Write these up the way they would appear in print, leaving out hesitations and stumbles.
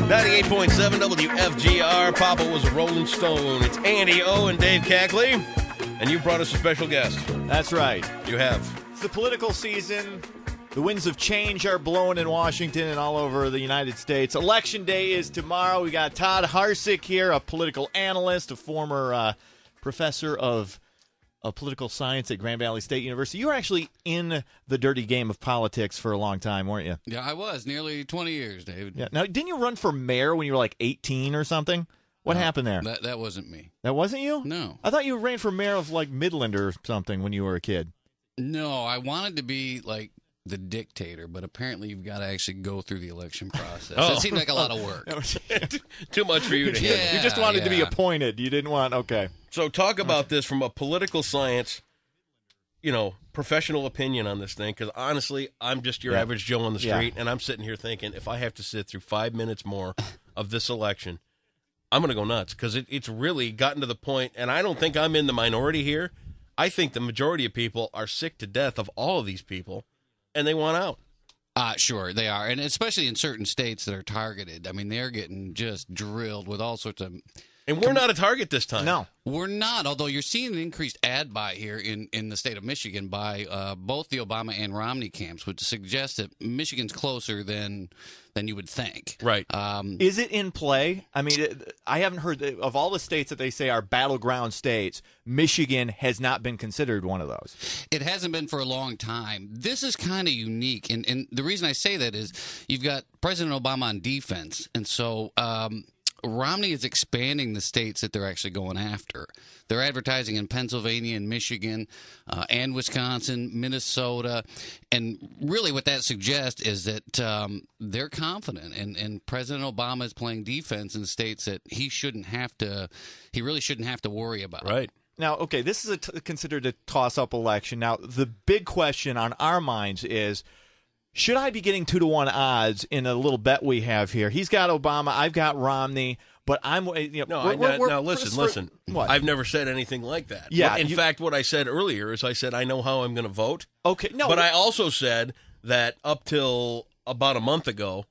98.7 WFGR. Papa was a Rolling Stone. It's Andy O and Dave Cackley. And you brought us a special guest. That's right. You have. It's the political season. The winds of change are blowing in Washington and all over the United States. Election day is tomorrow. We got Todd Harcek here, a political analyst, a former professor of political science at Grand Valley State University. You were actually in the dirty game of politics for a long time, weren't you? Yeah, I was. Nearly 20 years, David. Yeah. Now, didn't you run for mayor when you were like 18 or something? What happened there? That wasn't me. That wasn't you? No. I thought you ran for mayor of like Midland or something when you were a kid. No, I wanted to be like the dictator, but apparently you've got to actually go through the election process. It seemed like a lot of work. Too much for you to handle. Yeah, you just wanted to be appointed. You didn't want, okay. So talk about this from a political science, professional opinion on this thing, because honestly, I'm just your average Joe on the street, and I'm sitting here thinking, if I have to sit through 5 minutes more of this election, I'm going to go nuts, because it's really gotten to the point, and I don't think I'm in the minority here. I think the majority of people are sick to death of all of these people, and they want out. Sure, they are, and especially in certain states that are targeted. I mean, they're getting just drilled with all sorts of... And we're not a target this time. No. We're not, although you're seeing an increased ad buy here in the state of Michigan by both the Obama and Romney camps, which suggests that Michigan's closer than you would think. Right. Is it in play? I mean, I haven't heard, of all the states that they say are battleground states, Michigan has not been considered one of those. It hasn't been for a long time. This is kind of unique, and the reason I say that is you've got President Obama on defense, and so... Romney is expanding the states that they're actually going after. They're advertising in Pennsylvania and Michigan and Wisconsin, Minnesota. And really what that suggests is that they're confident. And President Obama is playing defense in states that he really shouldn't have to worry about. Right. Now, okay, this is considered a toss-up election. Now, the big question on our minds is, should I be getting 2-to-1 odds in a little bet we have here? He's got Obama, I've got Romney, but I'm now listen. What? I've never said anything like that. Yeah, in fact, what I said earlier is I said I know how I'm going to vote. Okay, no, but I also said that up till about a month ago,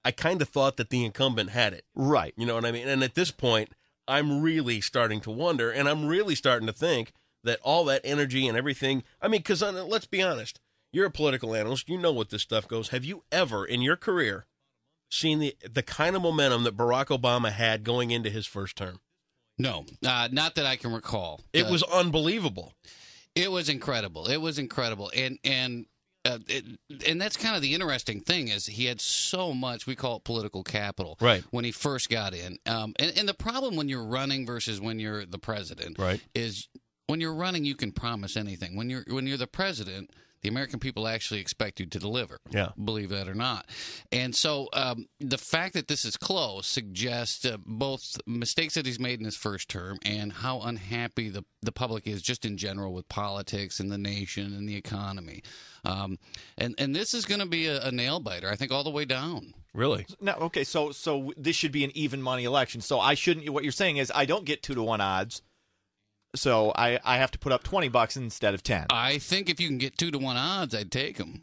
I kind of thought that the incumbent had it. Right. You know what I mean? And at this point, I'm really starting to wonder, and I'm really starting to think that all that energy and everything. I mean, because let's be honest. You're a political analyst. You know what this stuff goes. Have you ever, in your career, seen the kind of momentum that Barack Obama had going into his first term? No, not that I can recall. It was unbelievable. It was incredible. And that's kind of the interesting thing is he had so much, we call it political capital, right, when he first got in. And the problem when you're running versus when you're the president, right, is when you're running, you can promise anything. When you're the president, the American people actually expect you to deliver, believe that or not. And so the fact that this is close suggests both mistakes that he's made in his first term and how unhappy the public is just in general with politics and the nation and the economy. And this is going to be a nail-biter, I think, all the way down. Really? No, okay, so this should be an even money election. So I shouldn't. What you're saying is I don't get 2-to-1 odds. So I have to put up $20 instead of 10. I think if you can get 2-to-1 odds, I'd take them.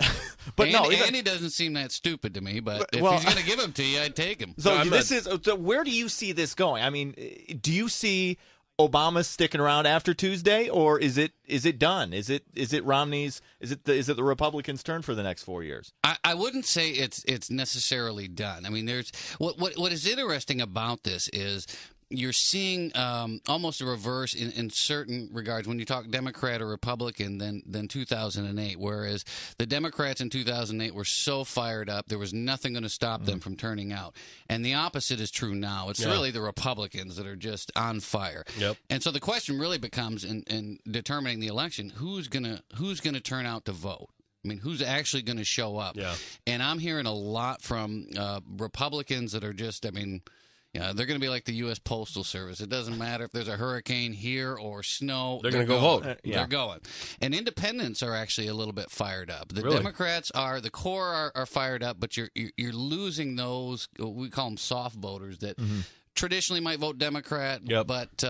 But Andy doesn't seem that stupid to me. But if he's going to give them to you, I'd take him. So where do you see this going? I mean, do you see Obama sticking around after Tuesday, or is it done? Is it Romney's? Is it the Republicans' turn for the next 4 years? I wouldn't say it's necessarily done. I mean, there's what is interesting about this is. You're seeing almost a reverse in certain regards when you talk Democrat or Republican than 2008, whereas the Democrats in 2008 were so fired up, there was nothing going to stop them from turning out. And the opposite is true now. It's really the Republicans that are just on fire. Yep. And so the question really becomes in determining the election, who's gonna turn out to vote? I mean, who's actually going to show up? Yeah. And I'm hearing a lot from Republicans that are just, I mean... Yeah, they're going to be like the U.S. Postal Service. It doesn't matter if there's a hurricane here or snow. They're going to go vote. They're going. And independents are actually a little bit fired up. The really? Democrats are, the core are fired up, but you're losing those, we call them soft voters, that traditionally might vote Democrat, but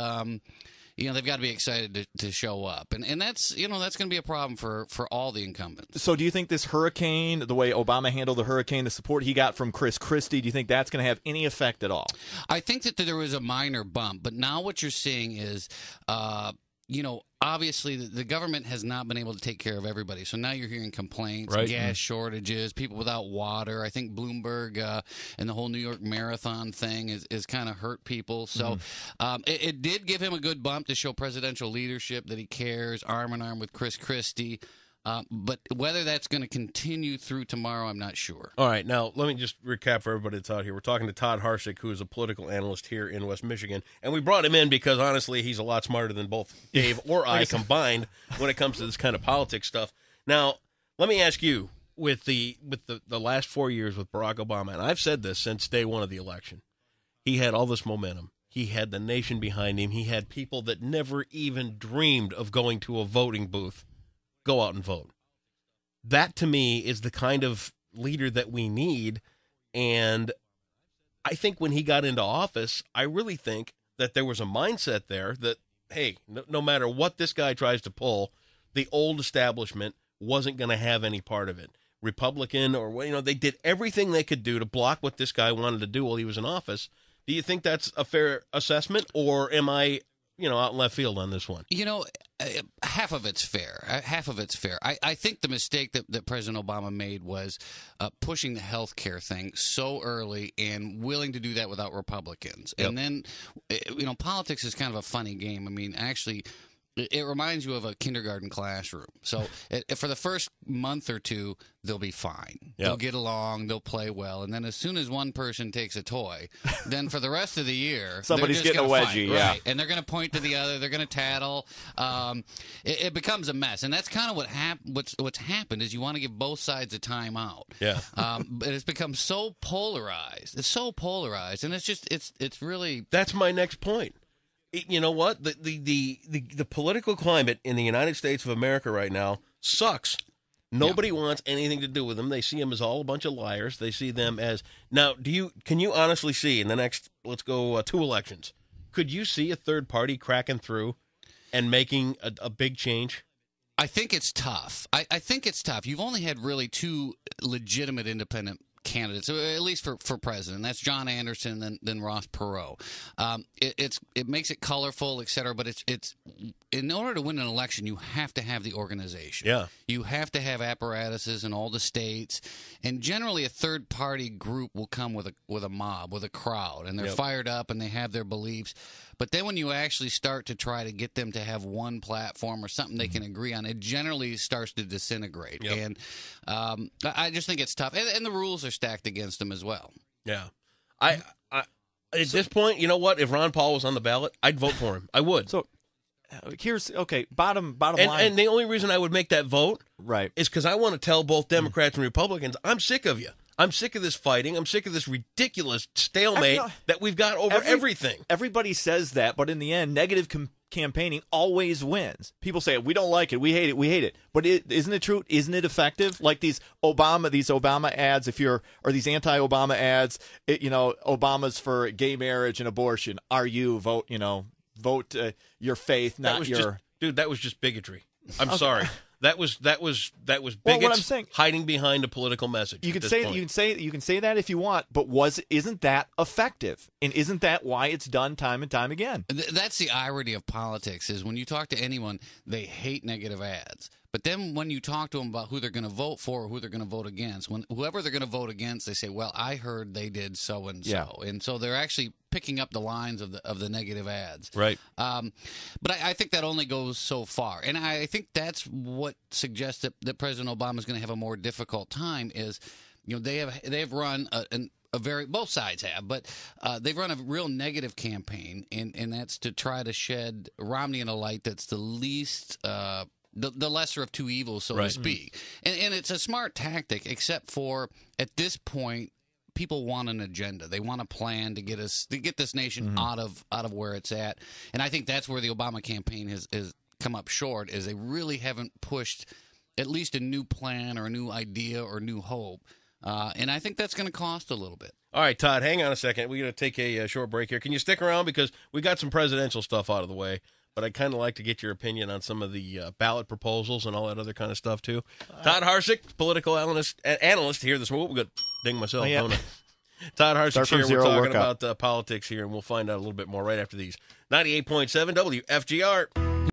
they've got to be excited to show up, and that's that's going to be a problem for all the incumbents. So do you think this hurricane, the way Obama handled the hurricane, the support he got from Chris Christie, do you think that's going to have any effect at all? I think that there was a minor bump, but now what you're seeing is, obviously the government has not been able to take care of everybody. So now you're hearing complaints, right. Gas shortages, people without water. I think Bloomberg and the whole New York Marathon thing is kind of hurt people. So it did give him a good bump to show presidential leadership, that he cares, arm in arm with Chris Christie. But whether that's going to continue through tomorrow, I'm not sure. All right, now let me just recap for everybody that's out here. We're talking to Todd Harcek, who is a political analyst here in West Michigan, and we brought him in because, honestly, he's a lot smarter than both Dave or I combined when it comes to this kind of politics stuff. Now, let me ask you, with the last 4 years with Barack Obama, and I've said this since day one of the election, he had all this momentum. He had the nation behind him. He had people that never even dreamed of going to a voting booth go out and vote. That, to me, is the kind of leader that we need. And I think when he got into office, I really think that there was a mindset there that, hey, no matter what this guy tries to pull, the old establishment wasn't going to have any part of it. Republican or, they did everything they could do to block what this guy wanted to do while he was in office. Do you think that's a fair assessment, or am I out in left field on this one? Half of it's fair. I think the mistake that President Obama made was pushing the health care thing so early and willing to do that without Republicans. Yep. And then, politics is kind of a funny game. I mean, actually, it reminds you of a kindergarten classroom. So for the first month or two, they'll be fine. Yep. They'll get along. They'll play well. And then as soon as one person takes a toy, then for the rest of the year, somebody's getting a wedgie. Fight, yeah. Right? And they're going to point to the other. They're going to tattle. It becomes a mess. And that's kind of what's happened is you want to give both sides a timeout. Yeah. But it's become so polarized. It's so polarized. And it's really... That's my next point. You know what? The political climate in the United States of America right now sucks. Nobody wants anything to do with them. They see them as all a bunch of liars. They see them as... Now, can you honestly see in the next, let's go, 2 elections, could you see a third party cracking through and making a big change? I think it's tough. I think it's tough. You've only had really 2 legitimate independent candidates, at least for president. That's John Anderson, then Ross Perot. It makes it colorful, et cetera, but it's in order to win an election, you have to have the organization. Yeah. You have to have apparatuses in all the states, and generally a third party group will come with a mob, with a crowd, and they're fired up and they have their beliefs. But then when you actually start to try to get them to have one platform or something they can agree on, it generally starts to disintegrate. Yep. And I just think it's tough. And the rules are stacked against them as well. Yeah. At this point, you know what? If Ron Paul was on the ballot, I'd vote for him. I would. So here's, bottom line. And the only reason I would make that vote right is because I want to tell both Democrats and Republicans, I'm sick of you. I'm sick of this fighting. I'm sick of this ridiculous stalemate that we've got over everything. Everybody says that, but in the end, negative campaigning always wins. People say, we don't like it, we hate it. But isn't it true? Isn't it effective? Like these Obama ads, or these anti-Obama ads, Obama's for gay marriage and abortion. Are you vote your faith, not your... Dude, that was just bigotry. I'm sorry. That was bigots what I'm saying, hiding behind a political message. You can say that if you want, but isn't that effective? And isn't that why it's done time and time again? That's the irony of politics, is when you talk to anyone, they hate negative ads. But then when you talk to them about who they're going to vote for or who they're going to vote against, whoever they're going to vote against, they say, well, I heard they did so and so. And so they're actually picking up the lines of the negative ads. Right. But I think that only goes so far. And I think that's what suggests that President Obama is going to have a more difficult time is, they have run both sides have, but they've run a real negative campaign, and that's to try to shed Romney in a light that's the least... The lesser of two evils, so to speak. And it's a smart tactic, except for at this point, people want an agenda. They want a plan to get this nation out of where it's at. And I think that's where the Obama campaign has come up short, is they really haven't pushed at least a new plan or a new idea or new hope. And I think that's going to cost a little bit. All right, Todd, hang on a second. We're going to take a short break here. Can you stick around? Because we got some presidential stuff out of the way. but I'd kind of like to get your opinion on some of the ballot proposals and all that other kind of stuff, too. Todd Harcek, political analyst here this morning. We're going to ding myself, don't I? Todd Harcek here. We're talking about politics here, and we'll find out a little bit more right after these. 98.7 WFGR.